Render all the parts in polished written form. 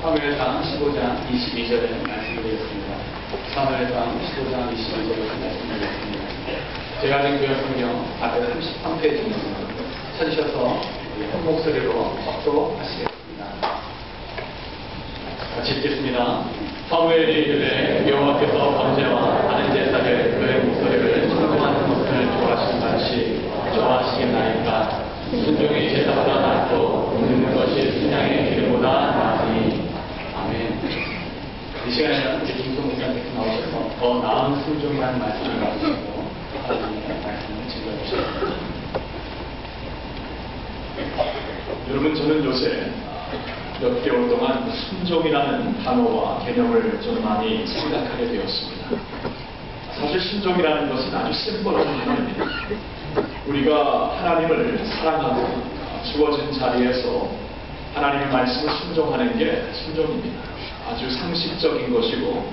사무엘상 15장 22절에 말씀드리겠습니다. 사무엘상 15장 22절에 말씀드리겠습니다. 제가 지금 구약 성경 433페이지입니다. 찾으셔서 한 목소리로 합독하시겠습니다. 같이 읽겠습니다. 사무엘이 이르되 여호와께서 번제와 다른 제사를 그의 목소리를 청정하는 것을 좋아하시는 것이 좋아하시겠나이까. 순종이 제사보다 낫고 듣는 것이 순양의 기름보다 나으니. 아멘. 이 시간에는 우리 김성 목사님께서 나오셔서 더 나은 순종이라는 말씀을 가지고 하나님의 말씀을 증거해주십니다. 여러분, 저는 요새 몇 개월 동안 순종이라는 단어와 개념을 좀 많이 생각하게 되었습니다. 사실 순종이라는 것은 아주 심플한 단어입니다. 우리가 하나님을 사랑하고 주어진 자리에서 하나님의 말씀을 순종하는 게 순종입니다. 아주 상식적인 것이고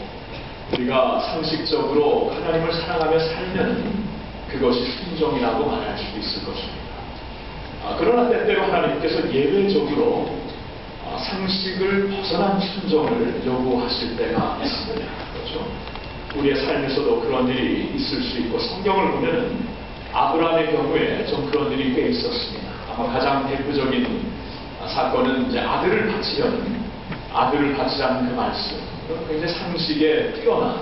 우리가 상식적으로 하나님을 사랑하며 살면 그것이 순종이라고 말할 수 있을 것입니다. 그러나 때때로 하나님께서 예외적으로 상식을 벗어난 순종을 요구하실 때가 있습니다. 그렇죠? 우리의 삶에서도 그런 일이 있을 수 있고 성경을 보면은 아브라함의 경우에 좀 그런 일이 꽤 있었습니다. 아마 가장 대표적인 사건은 이제 아들을 바치라는 그 말씀. 굉장히 상식에 뛰어난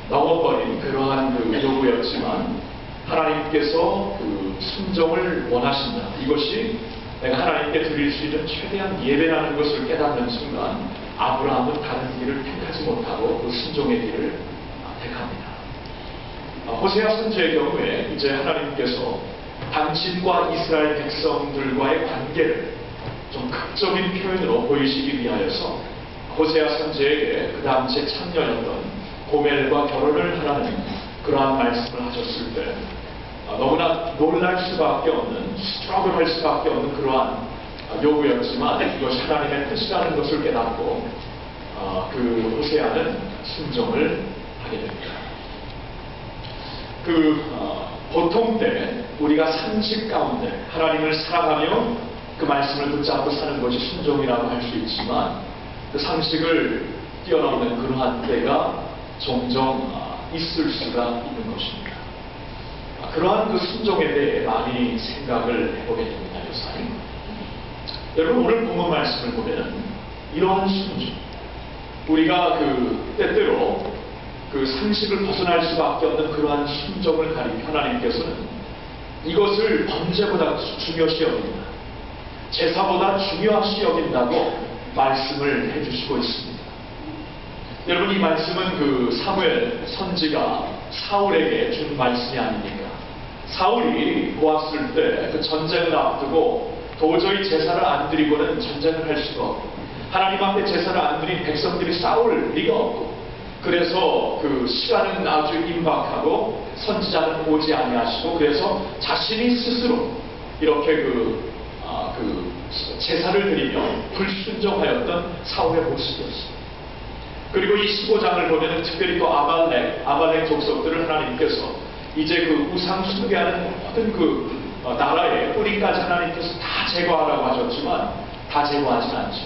넘어버린 그러한 그 요구였지만 하나님께서 그 순종을 원하신다. 이것이 내가 하나님께 드릴 수 있는 최대한 예배라는 것을 깨닫는 순간 아브라함은 다른 길을 택하지 못하고 그 순종의 길을 택합니다. 호세아 선지의 경우에 이제 하나님께서 당신과 이스라엘 백성들과의 관계를 좀 극적인 표현으로 보이시기 위하여서 호세아 선지에게 그 당시에 창녀였던 고멜과 결혼을 하라는 그러한 말씀을 하셨을 때 너무나 놀랄 수밖에 없는, 스트러글할 수밖에 없는 그러한 요구였지만 이것이 하나님의 뜻이라는 것을 깨닫고 그 호세아는 순종을 하게 됩니다. 보통 때 우리가 상식 가운데 하나님을 사랑하며 그 말씀을 붙잡고 사는 것이 순종이라고 할 수 있지만 그 상식을 뛰어넘는 그러한 때가 종종 있을 수가 있는 것입니다. 그러한 그 순종에 대해 많이 생각을 해보게 됩니다. 요새 여러분, 오늘 본문 말씀을 보면 이러한 순종, 우리가 때때로 그 상식을 벗어날 수밖에 없는 그러한 순종을 가리켜 하나님께서는 이것을 번제보다 중요시 여긴다, 제사보다 중요시 여긴다고 말씀을 해주시고 있습니다. 여러분, 이 말씀은 그 사무엘 선지가 사울에게 준 말씀이 아닙니까? 사울이 보았을 때 그 전쟁을 앞두고 도저히 제사를 안 드리고는 전쟁을 할 수가 없고 하나님 앞에 제사를 안 드린 백성들이 싸울 리가 없고 그래서 그 시간은 아주 임박하고 선지자는 오지 아니하시고 그래서 자신이 스스로 이렇게 제사를 드리며 불순종하였던 사울의 모습이었습니다. 그리고 이 15장을 보면 특별히 또 아말렉 족속들을 하나님께서 이제 그 우상 숭배하는 모든 나라의 뿌리까지 하나님께서 다 제거하라고 하셨지만 다 제거하진 않죠.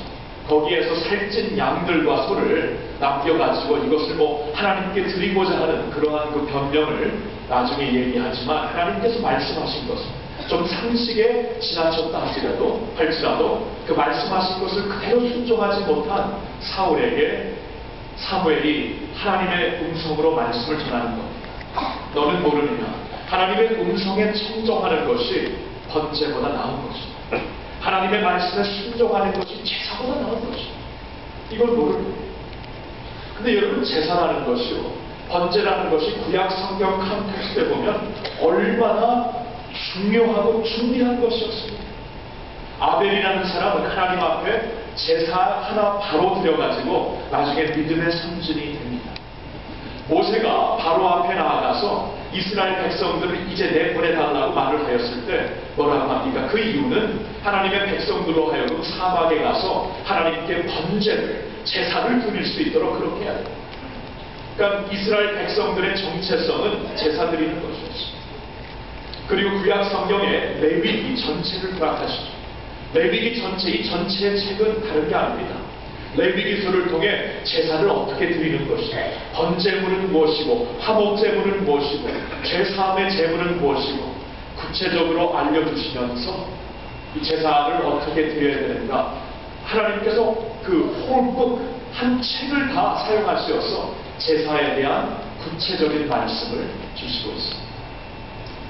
거기에서 살찐 양들과 소를 남겨가지고 이것을 하나님께 드리고자 하는 그러한 그 변명을 나중에 얘기하지만 하나님께서 말씀하신 것은 좀 상식에 지나쳤다 할지라도 그 말씀하신 것을 그대로 순종하지 못한 사울에게 사무엘이 하나님의 음성으로 말씀을 전하는 겁니다. 너는 모르느냐, 하나님의 음성에 청종하는 것이 번제보다 나은 것이다. 하나님의 말씀에 순종하는 것이 제사보다 나은 것이다. 이걸 모르는 거예요. 근데 여러분, 제사라는 것이요, 번제라는 것이 구약 성경 컨텍스트에 보면 얼마나 중요하고 중요한 것이었습니다. 아벨이라는 사람은 하나님 앞에 제사 하나 바로 드려가지고 나중에 믿음의 선진이 됩니다. 모세가 바로 앞에 나아가서 이스라엘 백성들을 이제 내보내달라고 말을 하였을 때 뭐라고 합니까? 그 이유는 하나님의 백성들로 하여금 사막에 가서 하나님께 번제를, 제사를 드릴 수 있도록 그렇게 해야 됩니다. 그러니까 이스라엘 백성들의 정체성은 제사 드리는 것이었습니다. 그리고 구약 성경에 레위기 전체를 허락하시죠. 레위기 전체, 이 전체의 책은 다른 게 아닙니다. 레위기서를 통해 제사를 어떻게 드리는 것이고, 번제물은 무엇이고, 화목제물은 무엇이고, 죄사함의 제물은 무엇이고 구체적으로 알려주시면서 이 제사를 어떻게 드려야 되는가, 하나님께서 그 홀북 한 책을 다 사용하셔서 제사에 대한 구체적인 말씀을 주시고 있습니다.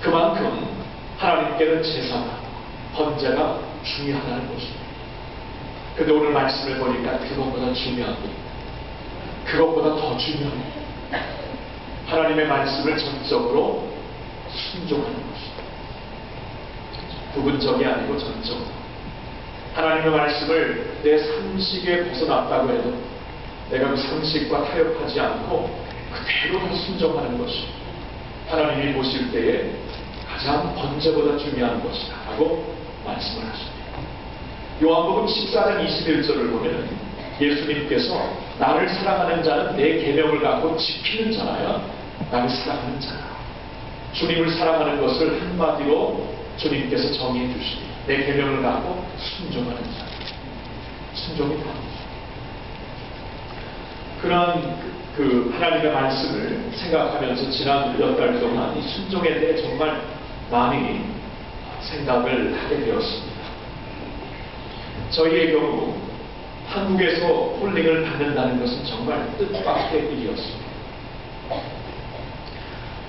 그만큼 하나님께는 제사가, 번제가 중요하다는 것입니다. 근데 오늘 말씀을 보니까 그것보다 중요한 것, 그것보다 더 중요한 것, 하나님의 말씀을 전적으로 순종하는 것입니다. 부분적이 아니고 전적. 하나님의 말씀을 내 상식에 벗어났다고 해도 내가 그 상식과 타협하지 않고 그대로 다 순종하는 것이 하나님이 보실 때에 가장 번제보다 중요한 것이다 라고 말씀을 하십니다. 요한복음 14장 21절을 보면 예수님께서 나를 사랑하는 자는 내 계명을 갖고 지키는 자라야 나를 사랑하는 자라. 주님을 사랑하는 것을 한마디로 주님께서 정의해 주십니다. 내 계명을 갖고 순종하는 자. 순종이 다. 그런 그 하나님의 말씀을 생각하면서 지난 몇 달 동안 이 순종에 대해 정말 많이 생각을 하게 되었습니다. 저희의 경우 한국에서 홀링을 받는다는 것은 정말 뜻밖의 일이었습니다.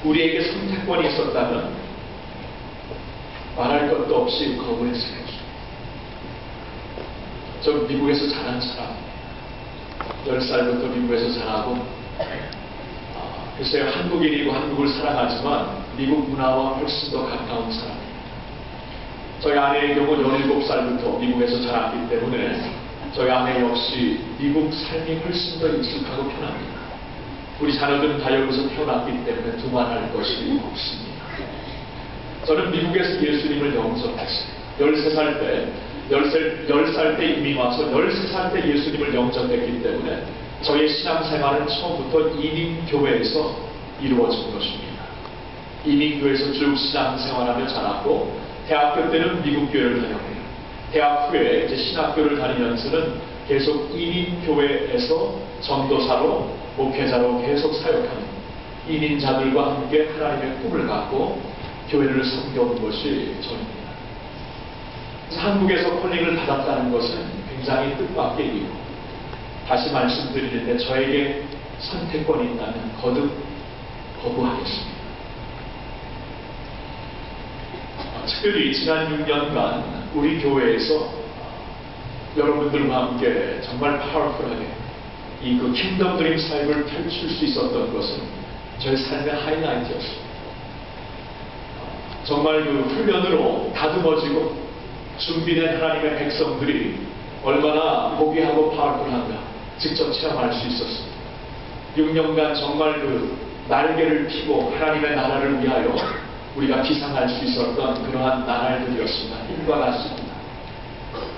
우리에게 선택권이 있었다면 말할 것도 없이 거부했을 것입니다. 저 미국에서 자란 사람, 10살부터 미국에서 자라고 글쎄요, 한국인이고 한국을 사랑하지만 미국 문화와 훨씬 더 가까운 사람입니다. 저희 아내의 경우 17살부터 미국에서 자랐기 때문에 저희 아내 역시 미국 삶이 훨씬 더 익숙하고 편합니다. 우리 자녀들은 다 여기서 태어났기 때문에 두말할 것이 없습니다. 저는 미국에서 예수님을 영접했어요. 13살 때, 10살 때 이민 와서 13살 때 예수님을 영접했기 때문에 저의 신앙생활은 처음부터 이민교회에서 이루어진 것입니다. 이민교회에서 쭉 신앙생활하며 자랐고 대학교 때는 미국교회를 다녔고요. 대학 후에 이제 신학교를 다니면서는 계속 이민교회에서 전도사로, 목회자로 계속 사역하는 이민자들과 함께 하나님의 꿈을 갖고 교회를 섬겨온 것이 저입니다. 한국에서 콜링을 받았다는 것은 굉장히 뜻밖의 일이고, 다시 말씀드리는데 저에게 선택권이 있다면 거듭 거부하겠습니다. 특별히 지난 6년간 우리 교회에서 여러분들과 함께 정말 파워풀하게 이 그 킹덤 드림 사역을 펼칠 수 있었던 것은 저의 삶의 하이라이트였습니다. 정말 그 훈련으로 다듬어지고 준비된 하나님의 백성들이 얼마나 고귀하고 파워풀한가 직접 체험할 수 있었습니다. 6년간 정말 그 날개를 피고 하나님의 나라를 위하여 우리가 비상할 수 있었던 그러한 나날들이었습니다. 힘과 같습니다.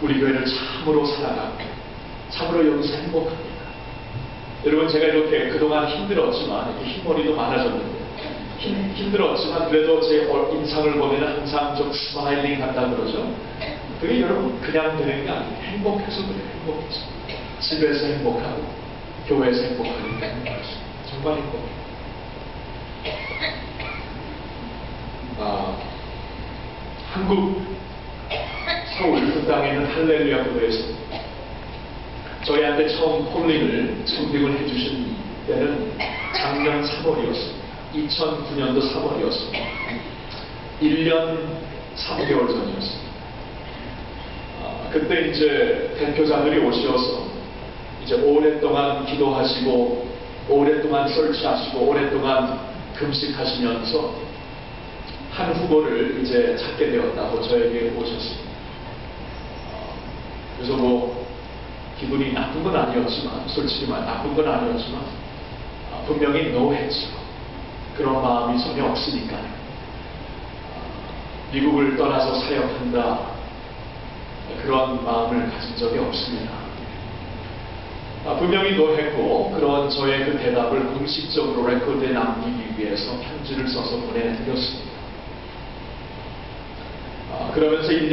우리 교회를 참으로 사랑하고 참으로 여기서 행복합니다. 여러분, 제가 이렇게 그동안 힘들었지만 이렇게 흰머리도 많아졌는데 힘들었지만 그래도 제 인상을 보면 항상 좀 스마일링 한다 그러죠. 그게 여러분 그냥 되는 게 아니에요. 행복해서 그래요. 행복해서. 집에서 행복하고 교회에서 행복하기 때문에 정말 행복해요. 한국 서울 그 땅에는 할렐루야 교회에서 저희한테 처음 콜링을 청빙을 해주신 때는 작년 3월이었습니다. 2009년도 3월이었습니다. 1년 3개월 전이었습니다. 그때 이제 대표자들이 오셔서 이제 오랫동안 기도하시고 오랫동안 설치하시고 오랫동안 금식하시면서 한 후보를 이제 찾게 되었다고 저에게 오셨습니다. 그래서 뭐 기분이 나쁜 건 아니었지만, 솔직히 말 나쁜 건 아니었지만 분명히 노했죠. 그런 마음이 전혀 없으니까 미국을 떠나서 사역한다 그런 마음을 가진 적이 없습니다. 분명히 노했고 그런 저의 그 대답을 공식적으로 레코드에 남기기 위해서 편지를 써서 보내드렸습니다. 그러면서 1년